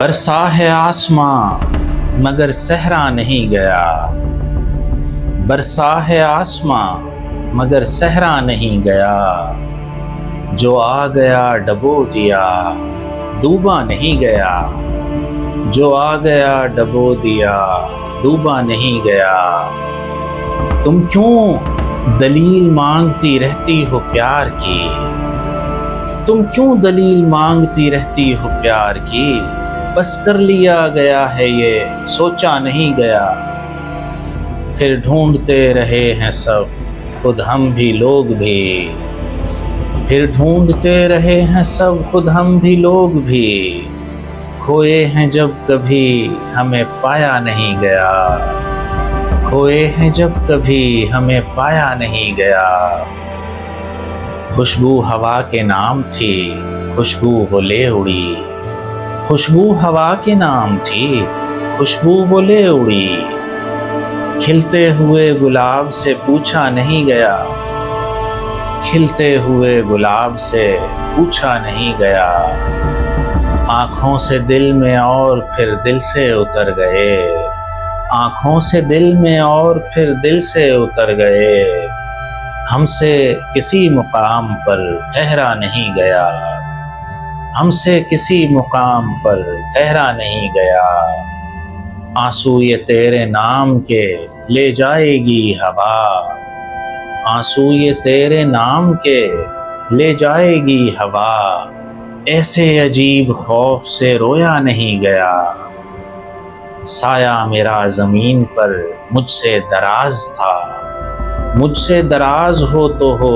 बरसा है आसमां मगर सहरा नहीं गया। बरसा है आसमां मगर सहरा नहीं गया। जो आ गया डबो दिया डूबा नहीं गया। जो आ गया डबो दिया डूबा नहीं गया। तुम क्यों दलील मांगती रहती हो प्यार की। तुम क्यों दलील मांगती रहती हो प्यार की। बस कर लिया गया है ये सोचा नहीं गया। फिर ढूंढते रहे हैं सब खुद हम भी लोग भी। फिर ढूंढते रहे हैं सब खुद हम भी लोग भी। खोए हैं जब कभी हमें पाया नहीं गया। खोए हैं जब कभी हमें पाया नहीं गया। खुशबू हवा के नाम थी खुशबू वो ले उड़ी। खुशबू हवा के नाम थी खुशबू वो ले उड़ी। खिलते हुए गुलाब से पूछा नहीं गया। खिलते हुए गुलाब से पूछा नहीं गया। आँखों से दिल में और फिर दिल से उतर गए। आँखों से दिल में और फिर दिल से उतर गए। हमसे किसी मुकाम पर ठहरा नहीं गया। हमसे किसी मुकाम पर ठहरा नहीं गया। आंसू ये तेरे नाम के ले जाएगी हवा। आंसू ये तेरे नाम के ले जाएगी हवा। ऐसे अजीब खौफ से रोया नहीं गया। साया मेरा जमीन पर मुझसे दराज था। मुझसे दराज हो तो हो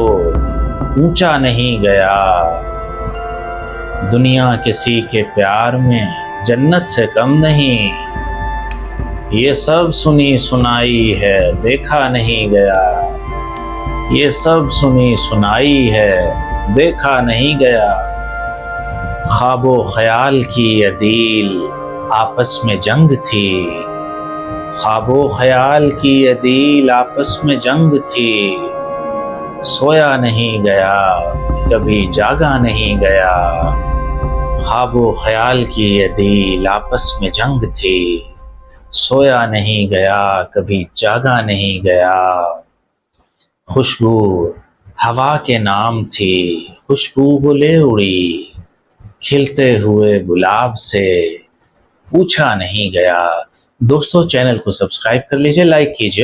ऊंचा नहीं गया। दुनिया किसी के प्यार में जन्नत से कम नहीं। ये सब सुनी सुनाई है देखा नहीं गया। ये सब सुनी सुनाई है देखा नहीं गया। ख्वाबो ख्याल की ये दिल आपस में जंग थी। ख्वाबो ख्याल की ये दिल आपस में जंग थी। सोया नहीं गया कभी जागा नहीं गया। ख्वाबो ख्याल की ये दिल आपस में जंग थी। सोया नहीं गया कभी जागा नहीं गया। खुशबू हवा के नाम थी खुशबू वो ले उड़ी। खिलते हुए गुलाब से पूछा नहीं गया। दोस्तों चैनल को सब्सक्राइब कर लीजिए, लाइक कीजिए।